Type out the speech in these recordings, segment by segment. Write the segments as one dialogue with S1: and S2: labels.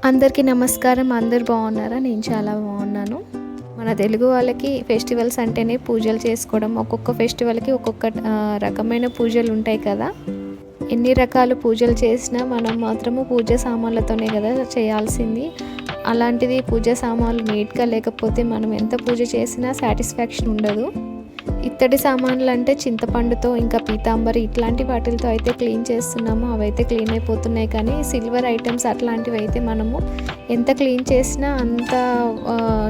S1: అందరికీ నమస్కారం. అందరు బాగున్నారా? నేను చాలా బాగున్నాను. మన తెలుగు వాళ్ళకి ఫెస్టివల్స్ అంటేనే పూజలు చేసుకోవడం. ఒక్కొక్క ఫెస్టివల్కి ఒక్కొక్క రకమైన పూజలు ఉంటాయి కదా. ఎన్ని రకాల పూజలు చేసినా మనం మాత్రము పూజ సామాన్లతోనే కదా చేయాల్సింది. అలాంటిది పూజ సామాన్లు నీట్గా లేకపోతే మనం ఎంత పూజ చేసినా సాటిస్ఫాక్షన్ ఉండదు. ఇత్తడి సామాన్లు అంటే చింతపండుతో ఇంకా పీతాంబరి ఇట్లాంటి వాటితో అయితే క్లీన్ చేస్తున్నాము, అవైతే క్లీన్ అయిపోతున్నాయి. కానీ సిల్వర్ ఐటమ్స్ అట్లాంటివి అయితే మనము ఎంత క్లీన్ చేసినా అంత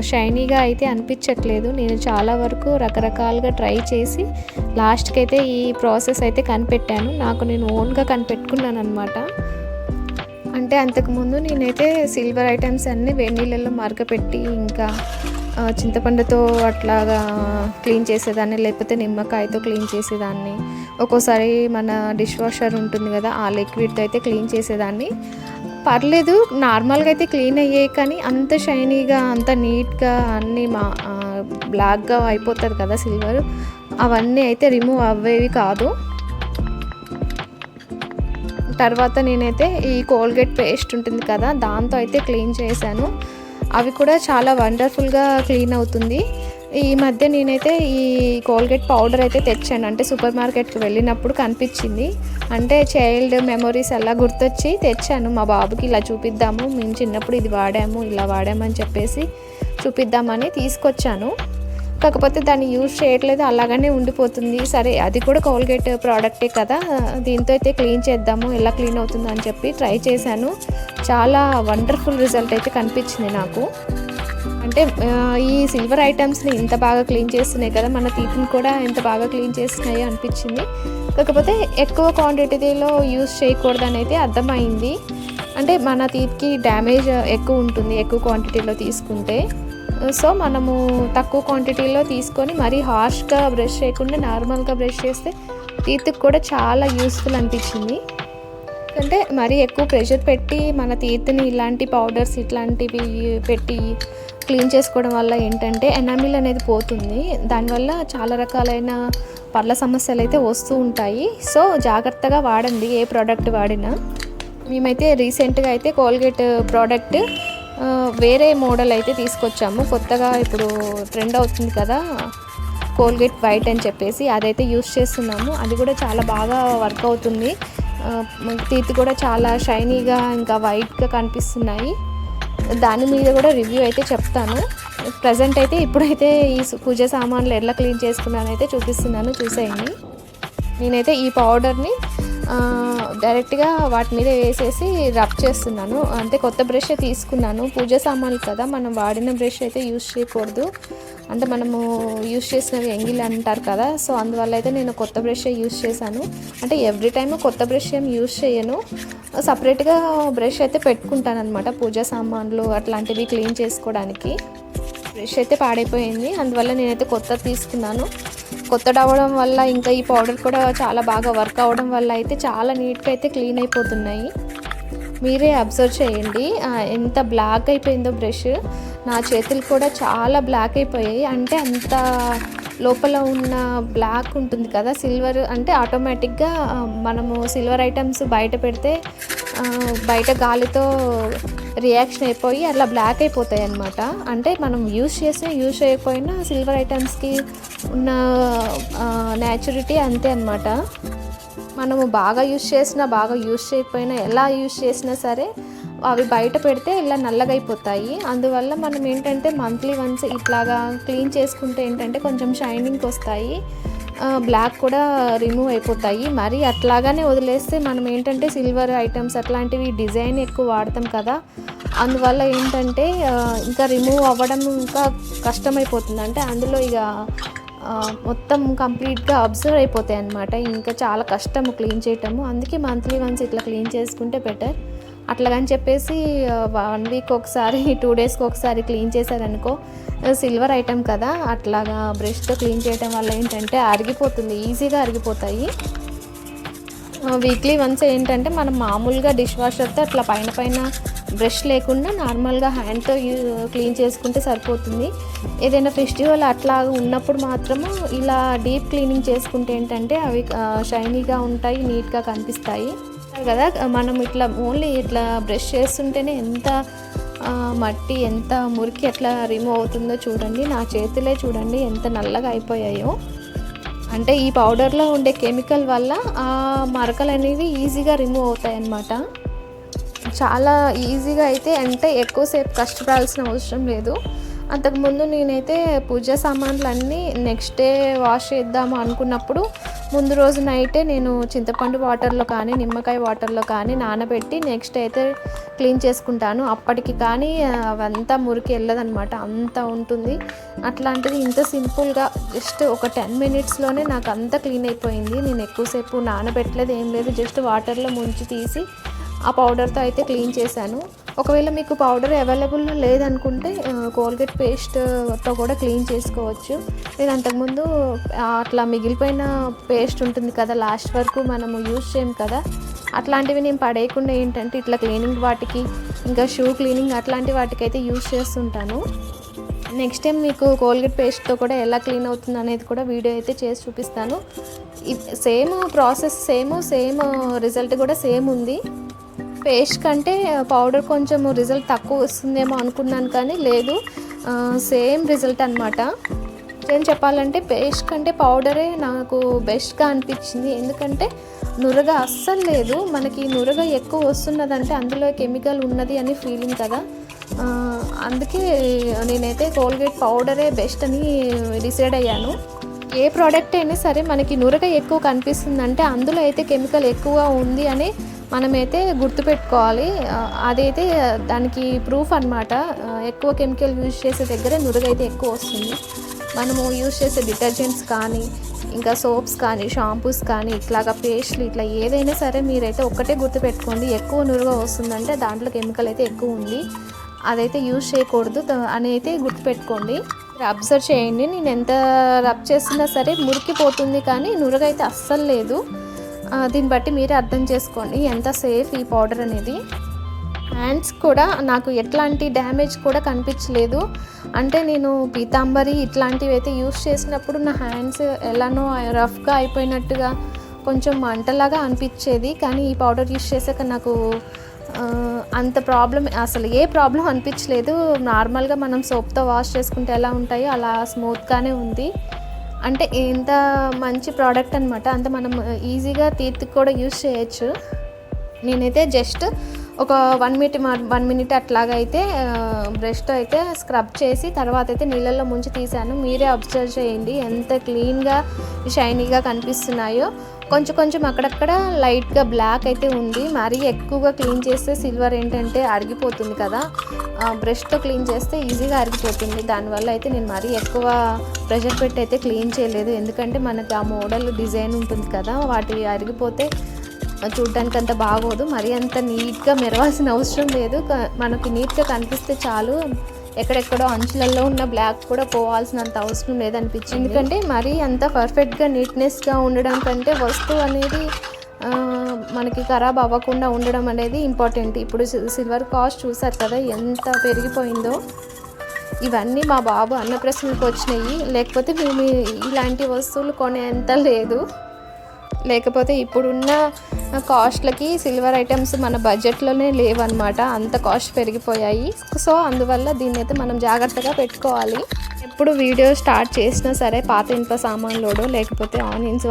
S1: షైనీగా అయితే అనిపించట్లేదు. నేను చాలా వరకు రకరకాలుగా ట్రై చేసి లాస్ట్కి అయితే ఈ ప్రాసెస్ అయితే కనిపెట్టాను. నేను ఓన్గా కనిపెట్టుకున్నాను అనమాట. అంటే అంతకుముందు నేనైతే సిల్వర్ ఐటమ్స్ అన్నీ వేడి నీళ్ళల్లో మరగపెట్టి ఇంకా చింతపండుతో అట్లాగా క్లీన్ చేసేదాన్ని, లేకపోతే నిమ్మకాయతో క్లీన్ చేసేదాన్ని. ఒక్కోసారి మన డిష్ వాషర్ ఉంటుంది కదా, ఆ లిక్విడ్తో అయితే క్లీన్ చేసేదాన్ని. పర్లేదు, నార్మల్గా అయితే క్లీన్ అయ్యాయి. కానీ అంత షైనీగా అంత నీట్గా అన్నీ బ్లాక్గా అయిపోతుంది కదా సిల్వర్, అవన్నీ అయితే రిమూవ్ అవ్వేవి కాదు. తర్వాత నేనైతే ఈ కోల్గేట్ పేస్ట్ ఉంటుంది కదా, దాంతో అయితే క్లీన్ చేశాను. అవి కూడా చాలా వండర్ఫుల్గా క్లీన్ అవుతుంది. ఈ మధ్య నేనైతే ఈ కోల్గేట్ పౌడర్ అయితే తెచ్చాను. అంటే సూపర్ మార్కెట్కి వెళ్ళినప్పుడు కనిపించింది. అంటే చైల్డ్ మెమొరీస్ అలా గుర్తొచ్చి తెచ్చాను. మా బాబుకి ఇలా చూపిద్దాము, మేము చిన్నప్పుడు ఇది వాడాము, ఇలా వాడామని చెప్పేసి చూపిద్దామని తీసుకొచ్చాను. కాకపోతే దాన్ని యూజ్ చేయట్లేదు, అలాగనే ఉండిపోతుంది. సరే, అది కూడా కోల్గేట్ ప్రోడక్టే కదా, దీంతో అయితే క్లీన్ చేద్దాము, ఎలా క్లీన్ అవుతుందో అని చెప్పి ట్రై చేశాను. చాలా వండర్ఫుల్ రిజల్ట్ అయితే కనిపించింది నాకు. అంటే ఈ సిల్వర్ ఐటమ్స్ని ఇంత బాగా క్లీన్ చేస్తున్నాయి కదా, మన టీత్ని కూడా ఎంత బాగా క్లీన్ చేస్తున్నాయో అనిపించింది. కాకపోతే ఎక్కువ క్వాంటిటీలో యూజ్ చేయకూడదని అయితే అర్థమైంది. అంటే మన టీత్కి డ్యామేజ్ ఎక్కువ ఉంటుంది ఎక్కువ క్వాంటిటీలో తీసుకుంటే. సో మనము తక్కువ క్వాంటిటీలో తీసుకొని మరీ హార్ష్గా బ్రష్ చేయకుండా నార్మల్గా బ్రష్ చేస్తే టీత్కి కూడా చాలా యూస్ఫుల్ అనిపించింది. అంటే మరీ ఎక్కువ ప్రెషర్ పెట్టి మన టీత్ని ఇలాంటి పౌడర్స్ ఇట్లాంటివి పెట్టి క్లీన్ చేసుకోవడం వల్ల ఏంటంటే ఎనామిల్ అనేది పోతుంది. దానివల్ల చాలా రకాలైన పళ్ళ సమస్యలు అయితే వస్తూ ఉంటాయి. సో జాగ్రత్తగా వాడండి ఏ ప్రోడక్ట్ వాడినా. మేమైతే రీసెంట్గా అయితే కోల్గేట్ ప్రోడక్ట్ వేరే మోడల్ అయితే తీసుకొచ్చాము. కొత్తగా ఇప్పుడు ట్రెండ్ అవుతుంది కదా కోల్గేట్ వైట్ అని చెప్పేసి, అదైతే యూస్ చేస్తున్నాము. అది కూడా చాలా బాగా వర్క్ అవుతుంది. టీత్ కూడా చాలా షైనీగా ఇంకా వైట్గా కనిపిస్తున్నాయి. దాని మీద కూడా రివ్యూ అయితే చెప్తాను. ప్రజెంట్ అయితే ఇప్పుడైతే ఈ పూజ సామాన్లు ఎలా క్లీన్ చేసుకున్నానైతే చూపిస్తున్నాను, చూసేయండి. నేనైతే ఈ పౌడర్ని డైరెక్ట్గా వాటి మీద వేసేసి రబ్ చేస్తున్నాను. అంటే కొత్త బ్రష్ తీసుకున్నాను. పూజ సామాన్లు కదా, మనం వాడిన బ్రష్ అయితే యూజ్ చేయకూడదు. అంటే మనము యూజ్ చేసినవి ఎంగిల్ అంటారు కదా, సో అందువల్ల అయితే నేను కొత్త బ్రష్ యూజ్ చేశాను. అంటే ఎవ్రీ టైమ్ కొత్త బ్రష్ ఏం యూజ్ చేయను, సపరేట్గా బ్రష్ అయితే పెట్టుకుంటాను అనమాట పూజ సామాన్లు అట్లాంటివి క్లీన్ చేసుకోవడానికి. బ్రష్ అయితే పాడైపోయింది, అందువల్ల నేనైతే కొత్తది తీసుకున్నాను. కొత్తది అవ్వడం వల్ల ఇంకా ఈ పౌడర్ కూడా చాలా బాగా వర్క్ అవ్వడం వల్ల అయితే చాలా నీట్గా అయితే క్లీన్ అయిపోతున్నాయి. మీరే అబ్జర్వ్ చేయండి ఎంత బ్లాక్ అయిపోయిందో బ్రష్. నా చేతులు కూడా చాలా బ్లాక్ అయిపోయాయి. అంటే అంత లోపల ఉన్న బ్లాక్ ఉంటుంది కదా సిల్వర్, అంటే ఆటోమేటిక్గా మనము సిల్వర్ ఐటమ్స్ బయట పెడితే బయట గాలితో రియాక్షన్ అయిపోయి అట్లా బ్లాక్ అయిపోతాయి అన్నమాట. అంటే మనం యూజ్ చేయకపోయినా సిల్వర్ ఐటమ్స్కి ఉన్న న్యాచురిటీ అంతే అన్నమాట. మనము బాగా యూజ్ చేసినా బాగా యూజ్ చేయకపోయినా ఎలా యూజ్ చేసినా సరే అవి బయట పెడితే ఇలా నల్లగా అయిపోతాయి. అందువల్ల మనం ఏంటంటే మంత్లీ వన్స్ ఇట్లాగా క్లీన్ చేసుకుంటే ఏంటంటే కొంచెం షైనింగ్ వస్తాయి, బ్లాక్ కూడా రిమూవ్ అయిపోతాయి. మరి అట్లాగానే వదిలేస్తే మనం ఏంటంటే సిల్వర్ ఐటమ్స్ అట్లాంటివి డిజైన్ ఎక్కువ వాడతాం కదా, అందువల్ల ఏంటంటే ఇంకా రిమూవ్ అవ్వడం ఇంకా కష్టమైపోతుంది. అంటే అందులో ఇక మొత్తం కంప్లీట్గా అబ్జర్వ్ అయిపోతాయి అన్నమాట. ఇంకా చాలా కష్టము క్లీన్ చేయటము. అందుకే మంత్లీ వన్స్ ఇట్లా క్లీన్ చేసుకుంటే బెటర్. అట్లాగని చెప్పేసి 1 వీక్ ఒకసారి 2 డేస్కి ఒకసారి క్లీన్ చేశారనుకో, సిల్వర్ ఐటమ్ కదా, అట్లాగా బ్రష్తో క్లీన్ చేయడం వల్ల ఏంటంటే అరిగిపోతుంది, ఈజీగా అరిగిపోతాయి. వీక్లీ వన్స్ ఏంటంటే మనం మామూలుగా డిష్ వాషర్తో అట్లా పైన బ్రష్ లేకుండా నార్మల్గా హ్యాండ్తో క్లీన్ చేసుకుంటే సరిపోతుంది. ఏదైనా ఫెస్టివల్ అట్లా ఉన్నప్పుడు మాత్రము ఇలా డీప్ క్లీనింగ్ చేసుకుంటే ఏంటంటే అవి షైనీగా ఉంటాయి, నీట్గా కనిపిస్తాయి. కదా మనం ఇట్లా ఓన్లీ ఇట్లా బ్రష్ చేస్తుంటేనే ఎంత మట్టి ఎంత మురికి ఎట్లా రిమూవ్ అవుతుందో చూడండి. నా చేతులే చూడండి ఎంత నల్లగా అయిపోయాయో. అంటే ఈ పౌడర్లో ఉండే కెమికల్ వల్ల ఆ మరకలు అనేవి ఈజీగా రిమూవ్ అవుతాయి అన్నమాట. చాలా ఈజీగా అయితే, అంటే ఎక్కువసేపు కష్టపడాల్సిన అవసరం లేదు. అంతకుముందు నేనైతే పూజా సామాన్లు అన్నీ నెక్స్ట్ డే వాష్ చేద్దాము అనుకున్నప్పుడు ముందు రోజు నైటే నేను చింతపండు వాటర్లో కానీ నిమ్మకాయ వాటర్లో కానీ నానబెట్టి నెక్స్ట్ అయితే క్లీన్ చేసుకుంటాను. అప్పటికి కానీ అవంతా మురికి వెళ్ళదనమాట, అంత ఉంటుంది. అట్లాంటిది ఇంత సింపుల్గా జస్ట్ ఒక 10 మినిట్స్లోనే నాకు అంతా క్లీన్ అయిపోయింది. నేను ఎక్కువసేపు నానబెట్టలేదు, ఏం లేదు, జస్ట్ వాటర్లో ముంచి తీసి ఆ పౌడర్తో అయితే క్లీన్ చేశాను. ఒకవేళ మీకు పౌడర్ అవైలబుల్లో లేదనుకుంటే కోల్గేట్ పేస్ట్తో కూడా క్లీన్ చేసుకోవచ్చు. నేను అంతకుముందు అట్లా మిగిలిపోయిన పేస్ట్ ఉంటుంది కదా, లాస్ట్ వరకు మనము యూజ్ చేయం కదా, అట్లాంటివి నేను పడేయకుండా ఏంటంటే ఇట్లా క్లీనింగ్ వాటికి, ఇంకా షూ క్లీనింగ్ అట్లాంటి వాటికైతే యూజ్ చేస్తుంటాను. నెక్స్ట్ టైం మీకు కోల్గేట్ పేస్ట్తో కూడా ఎలా క్లీన్ అవుతుంది అనేది కూడా వీడియో అయితే చేసి చూపిస్తాను. సేమ్ ప్రాసెస్, సేమ్ రిజల్ట్ కూడా సేమ్ ఉంది. పేస్ట్ కంటే పౌడర్ కొంచెం రిజల్ట్ తక్కువ వస్తుందేమో అనుకున్నాను, కానీ లేదు, సేమ్ రిజల్ట్ అనమాట. నేను చెప్పాలంటే పేస్ట్ కంటే పౌడరే నాకు బెస్ట్గా అనిపించింది. ఎందుకంటే నురగ అస్సలు లేదు. మనకి నురగ ఎక్కువ వస్తున్నదంటే అందులో కెమికల్ ఉన్నది అని ఫీలింగ్ కదా, అందుకే నేనైతే కోల్గేట్ పౌడరే బెస్ట్ అని డిసైడ్ అయ్యాను. ఏ ప్రోడక్ట్ అయినా సరే మనకి నురగ ఎక్కువ కనిపిస్తుందంటే అందులో అయితే కెమికల్ ఎక్కువ ఉంది అని మనమైతే గుర్తుపెట్టుకోవాలి. అదైతే దానికి ప్రూఫ్ అనమాట. ఎక్కువ కెమికల్ యూజ్ చేసే దగ్గర నురగ అయితే ఎక్కువ వస్తుంది. మనము యూజ్ చేసే డిటర్జెంట్స్ కానీ, ఇంకా సోప్స్ కానీ, షాంపూస్ కానీ, ఇట్లాగా పేస్ట్లు, ఇట్లా ఏదైనా సరే మీరైతే ఒక్కటే గుర్తుపెట్టుకోండి, ఎక్కువ నురగ వస్తుందంటే దాంట్లో కెమికల్ అయితే ఎక్కువ ఉంది, అదైతే యూజ్ చేయకూడదు అని అయితే గుర్తుపెట్టుకోండి. అబ్జర్వ్ చేయండి, నేను ఎంత రబ్ చేసినా సరే మురికిపోతుంది కానీ నురగ అయితే అస్సలు లేదు. దీన్ని బట్టి మీరే అర్థం చేసుకోండి ఎంత సేఫ్ ఈ పౌడర్ అనేది. హ్యాండ్స్ కూడా నాకు ఎట్లాంటి డ్యామేజ్ కూడా కనిపించలేదు. అంటే నేను పీతాంబరి ఇట్లాంటివి అయితే యూస్ చేసినప్పుడు నా హ్యాండ్స్ ఎలానో రఫ్గా అయిపోయినట్టుగా కొంచెం మంటలాగా అనిపించేది, కానీ ఈ పౌడర్ యూస్ చేసాక నాకు అంత అసలు ఏ ప్రాబ్లం అనిపించలేదు. నార్మల్గా మనం సోప్తో వాష్ చేసుకుంటే ఎలా ఉంటాయో అలా స్మూత్గానే ఉంది. అంటే ఎంత మంచి ప్రోడక్ట్ అనమాట, అంత మనం ఈజీగా టీత్కి కూడా యూజ్ చేయొచ్చు. నేనైతే జస్ట్ ఒక 1 మినిట్ అట్లాగా అయితే బ్రష్తో అయితే స్క్రబ్ చేసి తర్వాత అయితే నీళ్ళల్లో ముంచి తీసాను. మీరే అబ్జర్వ్ చేయండి ఎంత క్లీన్గా షైనీగా కనిపిస్తున్నాయో. కొంచెం అక్కడక్కడ లైట్గా బ్లాక్ అయితే ఉంది. మరీ ఎక్కువగా క్లీన్ చేస్తే సిల్వర్ ఏంటంటే అరిగిపోతుంది కదా, బ్రష్తో క్లీన్ చేస్తే ఈజీగా అరిగిపోతుంది. దానివల్ల అయితే నేను మరీ ఎక్కువ ప్రెషర్ పెట్టి అయితే క్లీన్ చేయలేదు. ఎందుకంటే మనకి ఆ మోడల్ డిజైన్ ఉంటుంది కదా, వాటి అరిగిపోతే చూడ్డానికి అంత బాగోదు. మరీ అంత నీట్గా మెరవాల్సిన అవసరం లేదు, మనకు నీట్గా కనిపిస్తే చాలు. ఎక్కడెక్కడో అంచులలో ఉన్న బ్లాక్ కూడా పోవాల్సినంత అవసరం లేదనిపించింది. ఎందుకంటే మరీ అంత పర్ఫెక్ట్గా నీట్నెస్గా ఉండడం కంటే వస్తువు అనేది మనకి ఖరాబ్ అవ్వకుండా ఉండడం అనేది ఇంపార్టెంట్. ఇప్పుడు సిల్వర్ కాస్ట్ చూసారు కదా ఎంత పెరిగిపోయిందో. ఇవన్నీ మా బాబు అన్నప్రసన్నకు వచ్చినాయి, లేకపోతే మేము ఇలాంటి వస్తువులు కొనేంత లేదు. లేకపోతే ఇప్పుడున్న కాస్ట్లకి సిల్వర్ ఐటమ్స్ మన బడ్జెట్లోనే లేవన్నమాట, అంత కాస్ట్ పెరిగిపోయాయి. సో అందువల్ల దీన్ని అయితే మనం జాగ్రత్తగా పెట్టుకోవాలి. ఎప్పుడు వీడియో స్టార్ట్ చేసినా సరే పాత ఇనుప సామాన్లోడో లేకపోతే ఆనియన్స్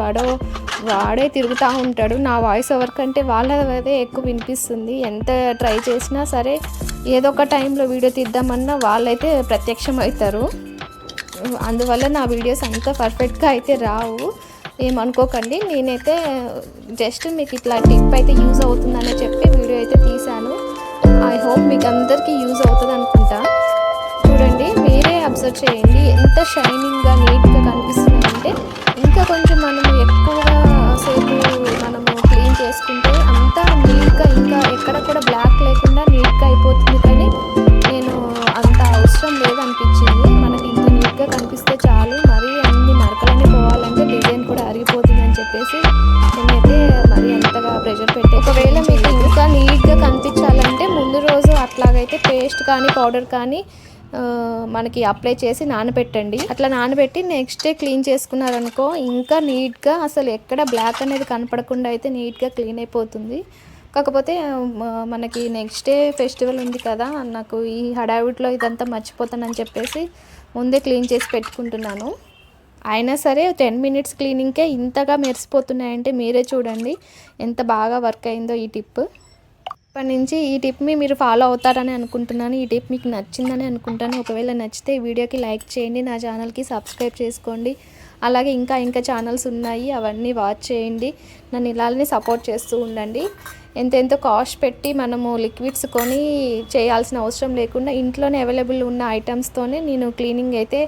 S1: వాడే తిరుగుతూ ఉంటాడు. నా వాయిస్ ఓవర్ కంటే వాళ్ళదే ఎక్కువ వినిపిస్తుంది. ఎంత ట్రై చేసినా సరే ఏదో ఒక టైంలో వీడియో తీద్దామన్నా వాళ్ళైతే ప్రత్యక్షం అవుతారు. అందువల్ల నా వీడియోస్ అంత పర్ఫెక్ట్గా అయితే రావు, ఏమనుకోకండి. నేనైతే జస్ట్ మీకు ఇట్లా టిప్ అయితే యూజ్ అవుతుందని చెప్పి వీడియో అయితే తీశాను. ఐ హోప్ మీకు అందరికీ యూజ్ అవుతుంది అనుకుంటా. చూడండి, మీరే అబ్జర్వ్ చేయండి ఎంత షైనింగ్గా నీట్గా కనిపిస్తుందంటే. ఇంకా కొంచెం మనము ఎక్కువగా సేపు మనము క్లీన్ చేసుకుంటే అంతా నీట్గా, ఇంకా ఎక్కడ కూడా బ్లాక్ లేకుండా నీట్గా అయిపోతుంది. కానీ నేను అంత అవసరం లేదనిపించింది. మనకి ఇంత నీట్గా కనిపిస్తే చాలు, మరీ అన్ని మరకలన్నీ పోవాలంటే డిజైన్ కూడా అరిగిపోతుంది అని చెప్పేసి నేనైతే మరీ అంతగా ప్రెషర్ పెట్టి. ఒకవేళ మీకు ఇంకా నీట్గా కనిపించాలంటే ముందు రోజు అట్లాగైతే పేస్ట్ కానీ పౌడర్ కానీ మనకి అప్లై చేసి నానబెట్టండి. అట్లా నానబెట్టి నెక్స్ట్ డే క్లీన్ చేసుకున్నారనుకో ఇంకా నీట్గా, అసలు ఎక్కడ బ్లాక్ అనేది కనపడకుండా అయితే నీట్గా క్లీన్ అయిపోతుంది. కాకపోతే మనకి నెక్స్ట్ డే ఫెస్టివల్ ఉంది కదా, నాకు ఈ హడావిడిలో ఇదంతా మర్చిపోతానని చెప్పేసి ముందే క్లీన్ చేసి పెట్టుకుంటున్నాను. అయినా సరే 10 మినిట్స్ క్లీనింగ్కే ఇంతగా మెరిసిపోతున్నాయంటే మీరే చూడండి ఎంత బాగా వర్క్ అయిందో ఈ టిప్. ఇప్పటి నుంచి ఈ టిప్ని మీరు ఫాలో అవుతారని అనుకుంటున్నాను. ఈ టిప్ మీకు నచ్చిందని అనుకుంటాను. ఒకవేళ నచ్చితే ఈ వీడియోకి లైక్ చేయండి, నా ఛానల్కి సబ్స్క్రైబ్ చేసుకోండి. అలాగే ఇంకా ఛానల్స్ ఉన్నాయి, అవన్నీ వాచ్ చేయండి. నన్ను ఇలానే సపోర్ట్ చేస్తూ ఉండండి. ఎంతెంతో కాస్ట్ పెట్టి మనము లిక్విడ్స్ కొని చేయాల్సిన అవసరం లేకుండా ఇంట్లోనే అవైలబుల్ ఉన్న ఐటమ్స్తోనే నేను క్లీనింగ్ అయితే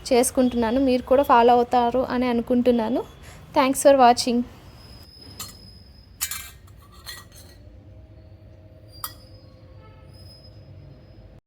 S1: చేసుకుంటున్నాను. మీరు కూడా ఫాలో అవుతారు అని అనుకుంటున్నాను. Thanks for watching.